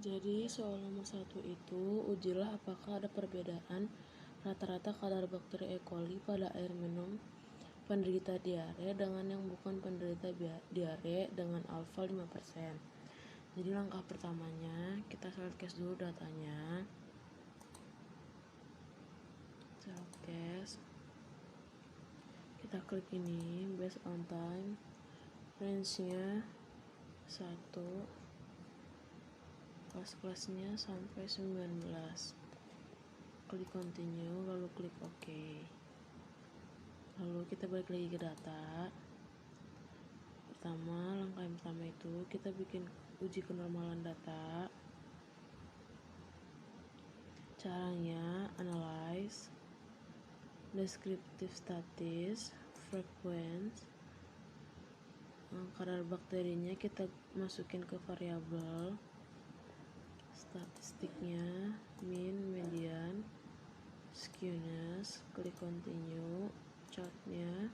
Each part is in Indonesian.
Jadi soal nomor 1 itu, ujilah apakah ada perbedaan rata-rata kadar bakteri E. coli pada air minum penderita diare dengan yang bukan penderita diare dengan alfa 5%. Jadi langkah pertamanya, kita shortcast dulu datanya. Shortcast. Kita klik ini, based on time, range-nya 1, kelas-kelasnya sampai 19. Klik continue, lalu klik OK. Lalu kita balik lagi ke data. Langkah yang pertama itu kita bikin uji kenormalan data. Caranya analyze, descriptive status, frequency. Kadar bakterinya kita masukin ke variabel, statistiknya mean, median, skewness, klik continue, chartnya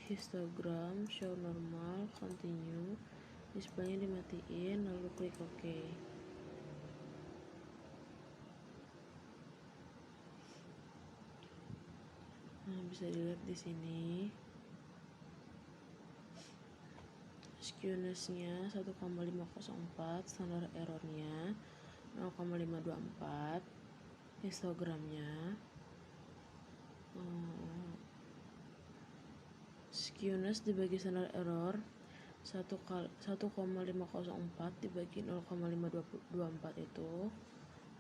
histogram, show normal, continue, displaynya dimatiin, lalu klik OK. Nah, bisa dilihat di sini skewness-nya 1,504, standar error-nya 0,524, histogramnya skewness dibagi standar error 1,504 dibagi 0,524 itu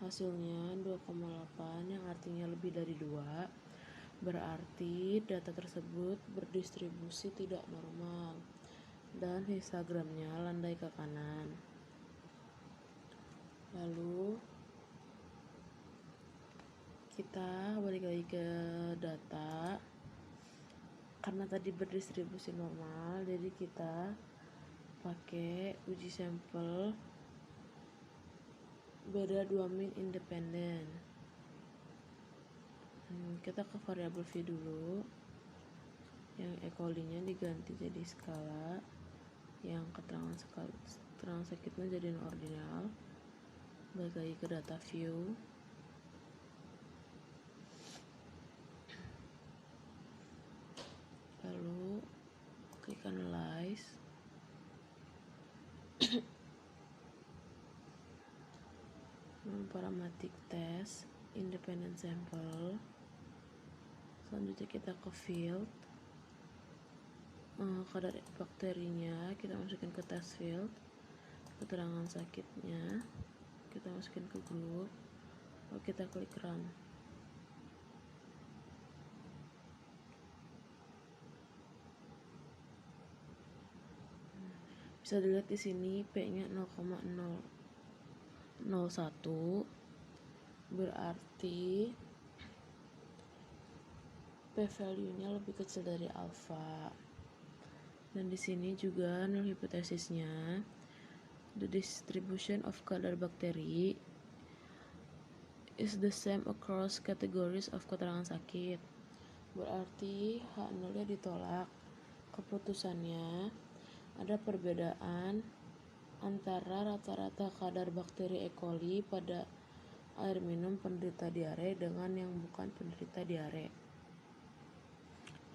hasilnya 2,8, yang artinya lebih dari 2. Berarti data tersebut berdistribusi tidak normal dan histogramnya landai ke kanan. Lalu kita balik lagi ke data. Karena tadi berdistribusi normal, jadi kita pakai uji sampel beda 2 mean independen. Kita ke variabel V dulu. Yang E. coli-nya diganti jadi skala, yang keterangan sakitnya jadi ordinal. Balik lagi ke data view. Lalu klik analyze. Parametric test independent sample. Selanjutnya kita ke field. Kadar bakterinya kita masukin ke test field. Keterangan sakitnya kita masukin ke grup. Lalu kita klik run. Bisa dilihat di sini P-nya 0,001, berarti p-value-nya lebih kecil dari alfa. Dan di sini juga null hipotesisnya, the distribution of kadar bakteri is the same across categories of keterangan sakit. Berarti H0-nya ditolak. Keputusannya ada perbedaan antara rata-rata kadar bakteri E. coli pada air minum penderita diare dengan yang bukan penderita diare.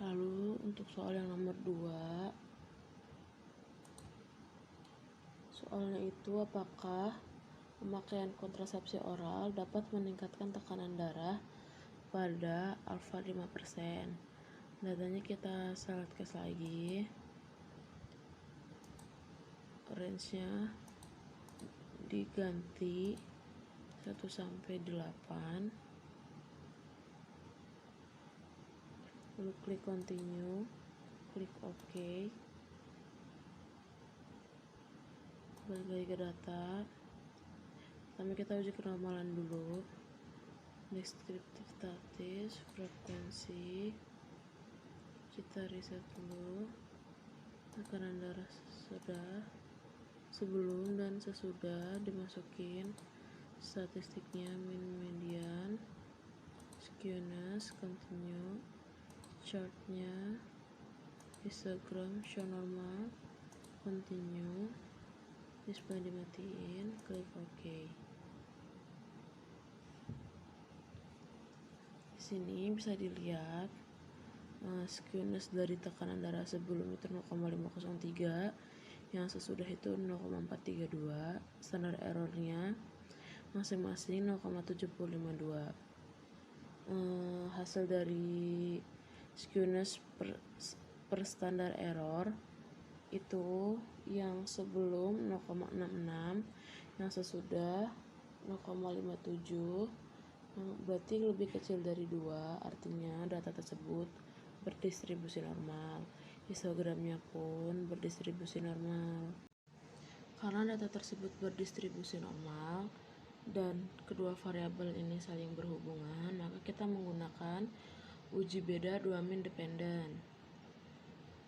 Lalu untuk soal yang nomor 2, soalnya itu apakah pemakaian kontrasepsi oral dapat meningkatkan tekanan darah pada alfa 5%. Datanya kita shortcast lagi. Range-nya diganti 1 sampai 8. Lalu klik continue, klik OK. Balik lagi ke data. Pertama kita uji kenormalan dulu. Descriptive status, frekuensi. Kita reset dulu. Tekanan darah sudah, sebelum dan sesudah dimasukin statistiknya mean, median, skewness, continue, chartnya histogram, show normal, continue, display dimatiin, klik OK. Di sini bisa dilihat skewness dari tekanan darah sebelum itu 0,503, yang sesudah itu 0,432, standar errornya masing-masing 0,752. Hasil dari skewness per standar error itu yang sebelum 0,66, yang sesudah 0,57, berarti lebih kecil dari 2, artinya data tersebut berdistribusi normal. Histogramnya pun berdistribusi normal. Karena data tersebut berdistribusi normal dan kedua variabel ini saling berhubungan, maka kita menggunakan uji beda dua mean dependent.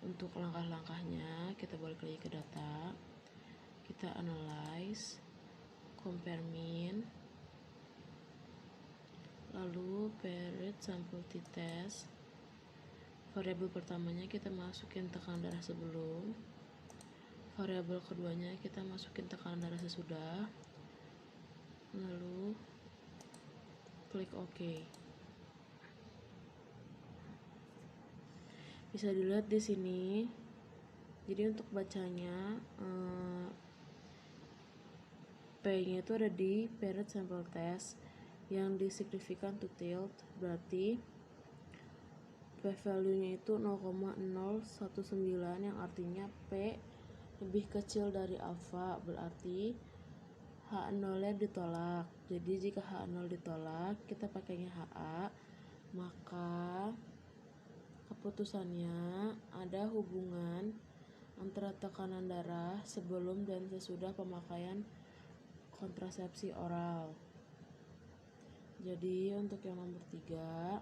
Untuk langkah-langkahnya, kita balik lagi ke data, kita analyze, compare mean, lalu paired sample t-test. Variabel pertamanya kita masukin tekanan darah sebelum, variabel keduanya kita masukin tekanan darah sesudah, lalu klik OK. Bisa dilihat di sini. Jadi untuk bacanya P-nya itu ada di paired sample test yang di significant to tilt, berarti p-value-nya itu 0,019, yang artinya P lebih kecil dari alfa, berarti H0-nya ditolak. Jadi jika H0 ditolak, kita pakainya HA, maka keputusannya ada hubungan antara tekanan darah sebelum dan sesudah pemakaian kontrasepsi oral. Jadi untuk yang nomor 3,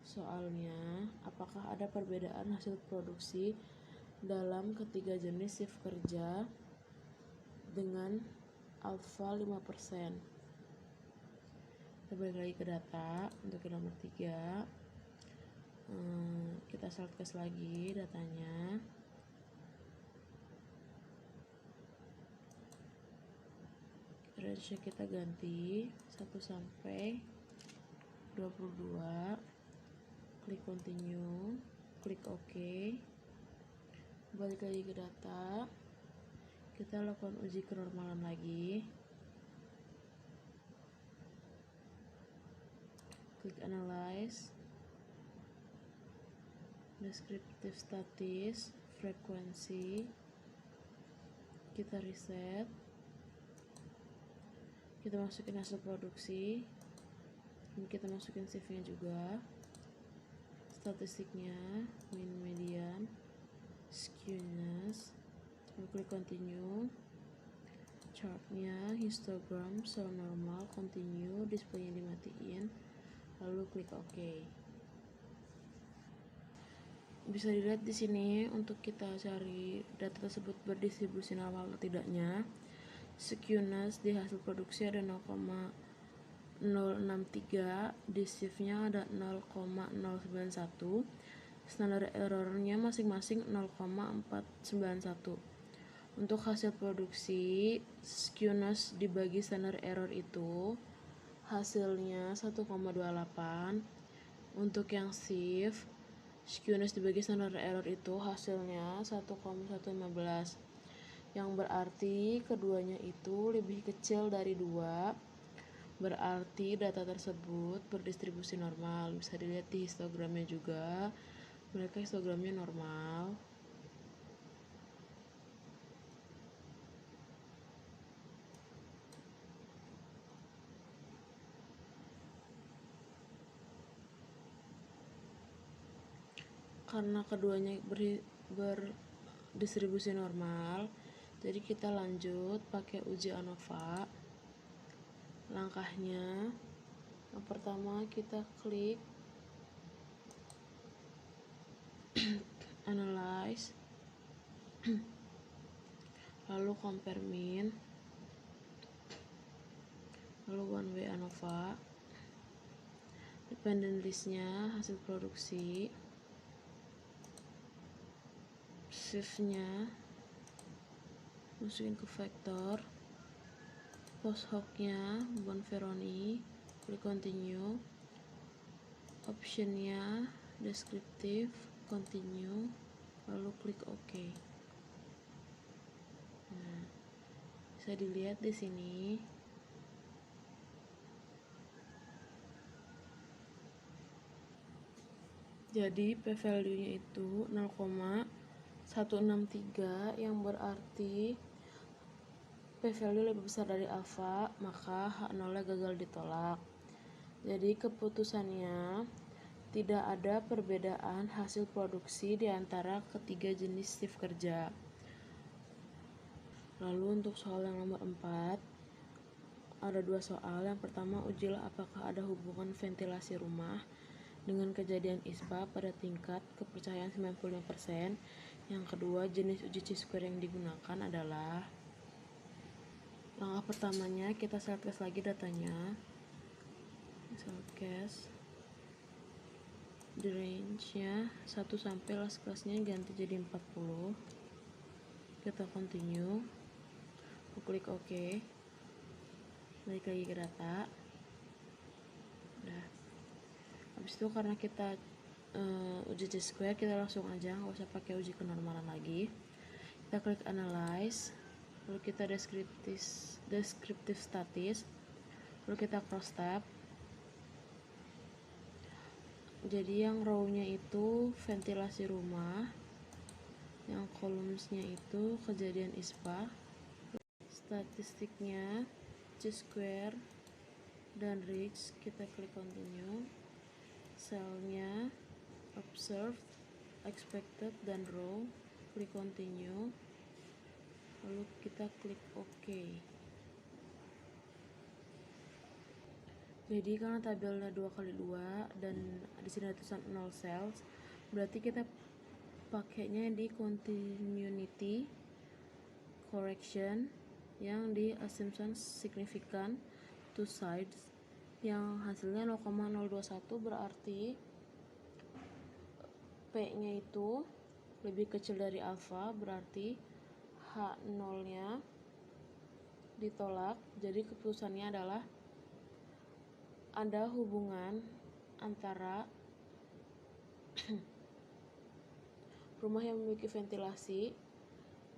soalnya apakah ada perbedaan hasil produksi dalam ketiga jenis shift kerja dengan alfa 5%. Kita balik lagi ke data. Untuk yang nomor 3, kita shortcast lagi datanya. Range kita ganti 1 sampai 22, klik continue, klik OK. Balik lagi ke data, kita lakukan uji kenormalan lagi, klik analyze, descriptive statis, frekuensi, kita reset, kita masukin hasil produksi, dan kita masukin shift-nya juga, statistiknya, mean, median, skewness, lalu klik continue, chartnya, histogram, show normal, continue, displaynya dimatiin, lalu klik OK. Bisa dilihat di sini untuk kita cari data tersebut berdistribusi normal atau tidaknya. Skewness di hasil produksi ada 0,063, di shift-nya ada 0,091, standar errornya masing-masing 0,491. Untuk hasil produksi, skewness dibagi standar error itu hasilnya 1,28. Untuk yang shift, skewness dibagi standar error itu hasilnya 1,115, yang berarti keduanya itu lebih kecil dari 2, berarti data tersebut berdistribusi normal. Bisa dilihat di histogramnya juga, mereka histogramnya normal. Karena keduanya berdistribusi normal, jadi kita lanjut pakai uji ANOVA. Langkahnya, yang pertama kita klik analyze, lalu compare mean, lalu one way ANOVA, dependent list-nya, hasil produksi, shift-nya masukin ke vektor, post hoc-nya Bonferroni, klik continue. Optionnya deskriptif, continue, lalu klik OK. Nah, bisa dilihat di sini. Jadi p-value-nya itu 0,163 yang berarti p-value lebih besar dari alfa, maka H0-nya gagal ditolak. Jadi keputusannya tidak ada perbedaan hasil produksi di antara ketiga jenis shift kerja. Lalu untuk soal yang nomor 4, ada dua soal. Yang pertama, ujilah apakah ada hubungan ventilasi rumah dengan kejadian ISPA pada tingkat kepercayaan 95%. Yang kedua, jenis uji chi-square yang digunakan adalah. Langkah pertamanya, kita select lagi datanya. Select di range-nya 1 sampai last class-nya ganti jadi 40. Kita continue. Klik OK. Balik lagi ke data. Udah. Habis itu karena kita uji chi-square, kita langsung aja, nggak usah pakai uji kenormalan lagi. Kita klik analyze, lalu kita deskriptif statis, lalu kita cross tab. Jadi yang row-nya itu ventilasi rumah, yang columns-nya itu kejadian ISPA, statistiknya chi-square dan reach. Kita klik continue. Selnya observed, expected, dan row, klik continue, lalu kita klik OK. Jadi karena tabelnya 2x2 dan di sini ada tulisan 0 cells, berarti kita pakainya di continuity correction yang di assumption significant two sides yang hasilnya 0,021, berarti P-nya itu lebih kecil dari alfa, berarti H0-nya ditolak. Jadi keputusannya adalah ada hubungan antara rumah yang memiliki ventilasi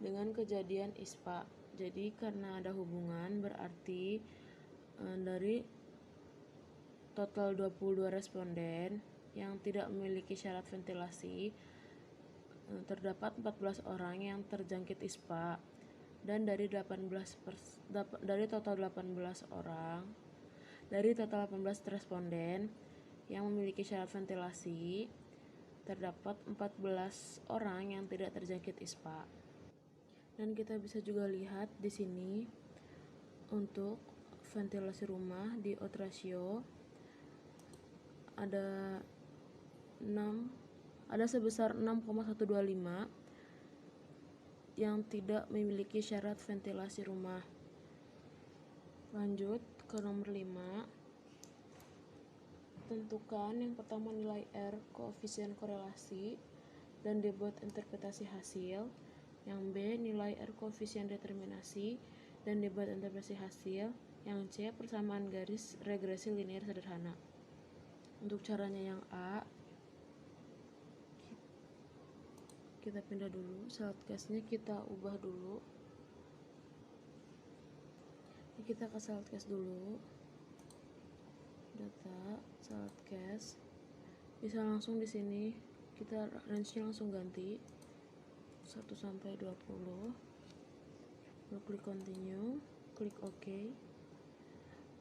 dengan kejadian ISPA. Jadi karena ada hubungan, berarti dari total 22 responden yang tidak memiliki syarat ventilasi, terdapat 14 orang yang terjangkit ISPA, dan dari total 18 responden yang memiliki syarat ventilasi, terdapat 14 orang yang tidak terjangkit ISPA. Dan kita bisa juga lihat di sini untuk ventilasi rumah di odds ratio ada sebesar 6,125 yang tidak memiliki syarat ventilasi rumah. Lanjut ke nomor 5. Tentukan yang pertama nilai R koefisien korelasi dan D buat interpretasi hasil. Yang B nilai R koefisien determinasi dan D buat interpretasi hasil. Yang C persamaan garis regresi linear sederhana. Untuk caranya yang A, kita pindah dulu, slidecast-nya kita ubah dulu. Kita ke slidecast dulu, data slidecast, bisa langsung di sini kita range-nya langsung ganti 1 sampai 20. Lalu klik continue, klik OK.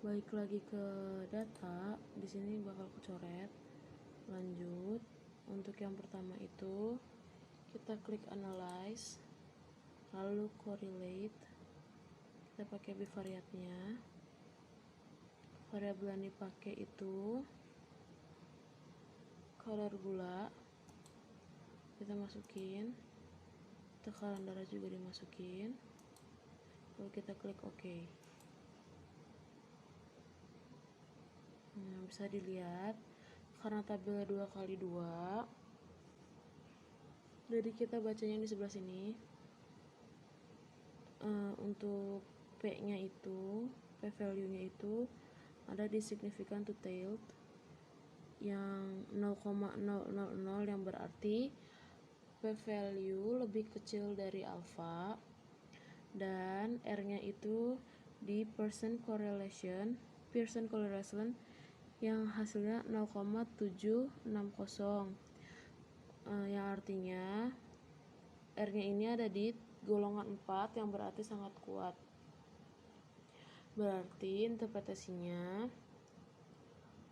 Balik lagi ke data, di sini bakal kecoret. Lanjut, untuk yang pertama itu kita klik analyze, lalu correlate. Kita pakai bivariatnya. Variabel yang dipakai itu kadar gula, kita masukin, tekanan darah juga dimasukin, lalu kita klik OK. Nah, bisa dilihat karena tabelnya 2x2, jadi kita bacanya di sebelah sini. Untuk P-nya itu p-value-nya itu ada di significant to tailed yang 0,000, yang berarti p-value lebih kecil dari alpha, dan R-nya itu di Pearson correlation yang hasilnya 0,760, yang artinya R-nya ini ada di golongan 4 yang berarti sangat kuat. Berarti interpretasinya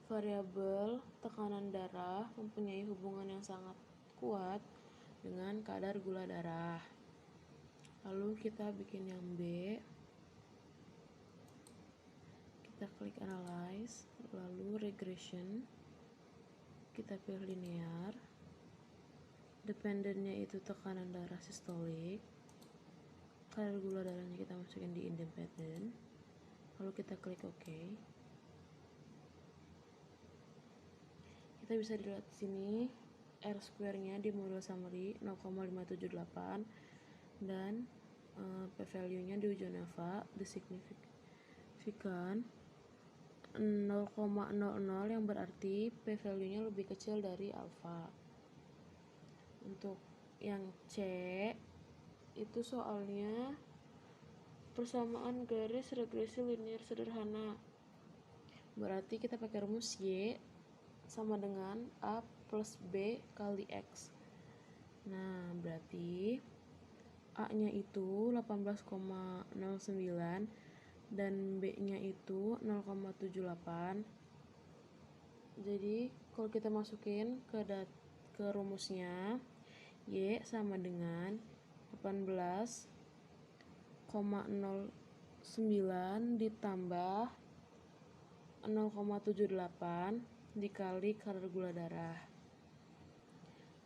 variabel tekanan darah mempunyai hubungan yang sangat kuat dengan kadar gula darah. Lalu kita bikin yang B, kita klik analyze, lalu regression, kita pilih linear, dependennya itu tekanan darah sistolik, kadar gula darahnya kita masukin di independent, lalu kita klik OK. Kita bisa dilihat di sini R square-nya di model summary 0,578 dan p-value-nya di ujian Eva di significant 0,00, yang berarti p-value-nya lebih kecil dari alpha. Untuk yang C itu soalnya persamaan garis regresi linear sederhana, berarti kita pakai rumus Y sama dengan A plus B kali X. Nah, berarti A-nya itu 18,09 dan B-nya itu 0,78. Jadi kalau kita masukin ke rumusnya, Y sama dengan 18,09 ditambah 0,78 dikali kadar gula darah.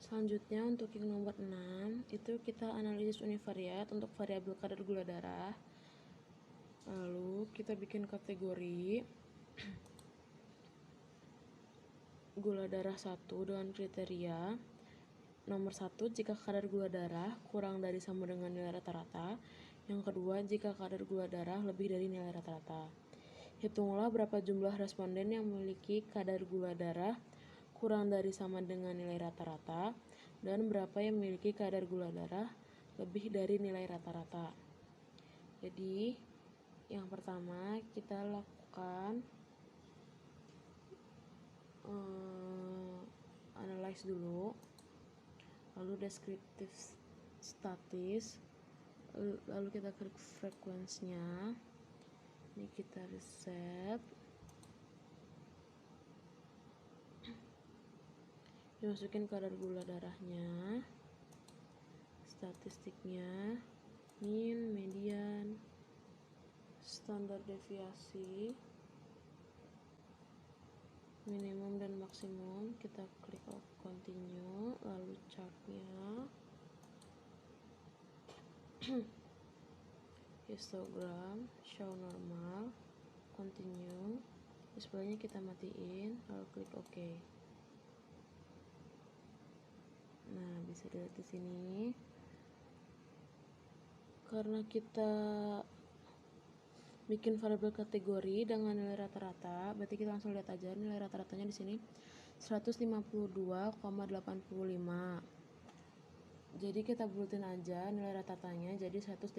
Selanjutnya untuk yang nomor 6 itu kita analisis univariat untuk variabel kadar gula darah. Lalu kita bikin kategori gula darah 1 dengan kriteria nomor 1 jika kadar gula darah kurang dari sama dengan nilai rata-rata, yang kedua jika kadar gula darah lebih dari nilai rata-rata. Hitunglah berapa jumlah responden yang memiliki kadar gula darah kurang dari sama dengan nilai rata-rata dan berapa yang memiliki kadar gula darah lebih dari nilai rata-rata. Jadi yang pertama kita lakukan analyze dulu, lalu deskriptif statis, lalu kita klik frekuensinya, ini kita reset, dimasukin kadar gula darahnya, statistiknya, mean, median, standar deviasi, minimum dan maksimum. Kita klik continue, lalu chartnya, histogram, show normal, continue, displaynya kita matiin, lalu klik OK. Nah, bisa dilihat di sini karena kita bikin variabel kategori dengan nilai rata-rata, berarti kita langsung lihat aja nilai rata-ratanya di sini 152,85. Jadi kita bulutin aja nilai rata-ratanya jadi 153.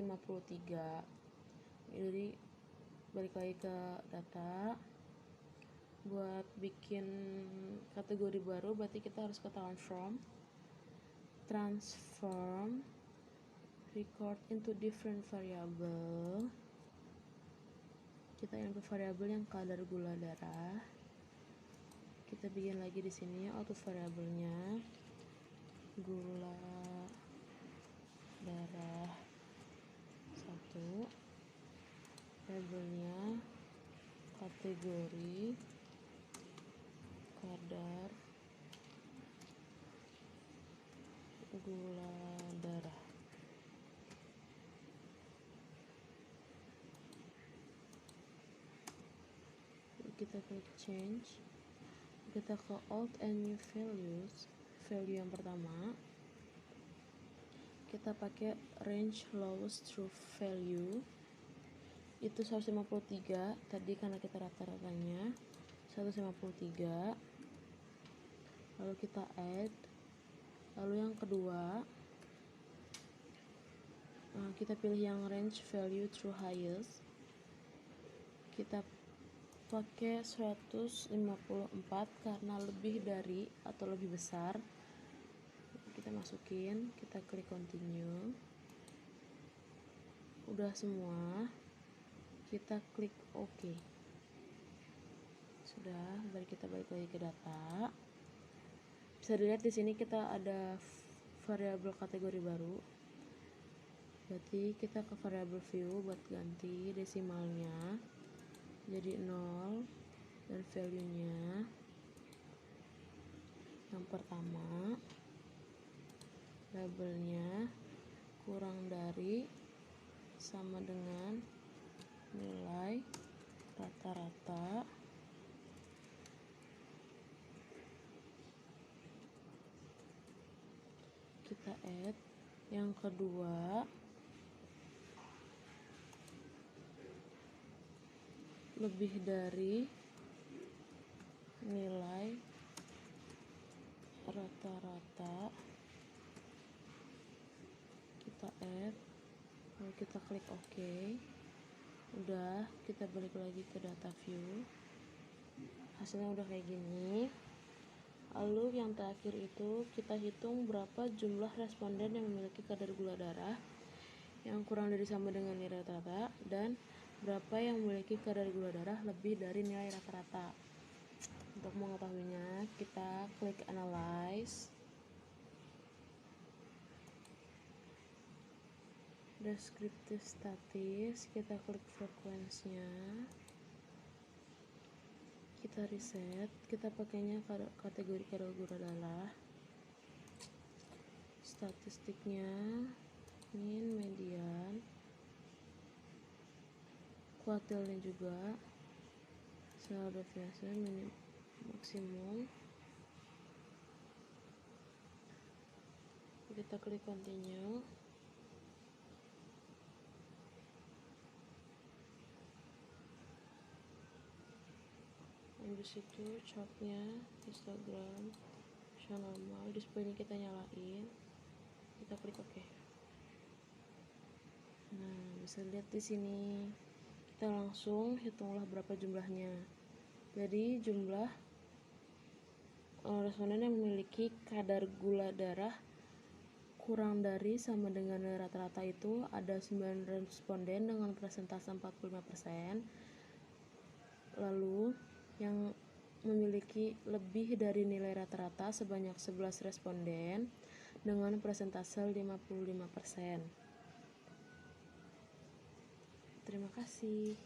Jadi balik lagi ke data, buat bikin kategori baru berarti kita harus ke transform record into different variable. Kita input variabel yang kadar gula darah. Kita bikin lagi di sini output variabelnya gula darah 1, labelnya kategori kadar gula darah. Kita klik change, kita ke old and new values. Value yang pertama kita pakai range lowest true value itu 153 tadi karena kita rata-ratanya 153, lalu kita add. Lalu yang kedua, kita pilih yang range value through highest, kita pakai 154 karena lebih dari atau lebih besar. Kita masukin, kita klik continue. Udah semua, kita klik OK. Sudah, kita balik lagi ke data. Bisa dilihat di sini kita ada variabel kategori baru. Berarti kita ke variabel view buat ganti desimalnya jadi 0 dan value-nya yang pertama, labelnya kurang dari sama dengan nilai rata-rata kita add. Yang kedua, lebih dari nilai rata-rata kita add, lalu kita klik OK. Udah, kita balik lagi ke data view, hasilnya udah kayak gini. Lalu yang terakhir itu kita hitung berapa jumlah responden yang memiliki kadar gula darah yang kurang dari sama dengan nilai rata-rata dan berapa yang memiliki kadar gula darah lebih dari nilai rata-rata. Untuk mengetahuinya, kita klik analyze, descriptive statis, kita klik frekuensinya, kita reset, kita pakainya kategori kadar gula darah, statistiknya min, median, kuartilnya juga, standard deviation, minim, maksimum. Kita klik continue. Habis itu chartnya histogram normal, displaynya kita nyalain, kita klik OK. Nah, bisa lihat di sini kita langsung hitunglah berapa jumlahnya. Jadi jumlah responden yang memiliki kadar gula darah kurang dari sama dengan rata-rata itu ada 9 responden dengan persentase 45%. Lalu yang memiliki lebih dari nilai rata-rata sebanyak 11 responden dengan persentase 55%. Terima kasih.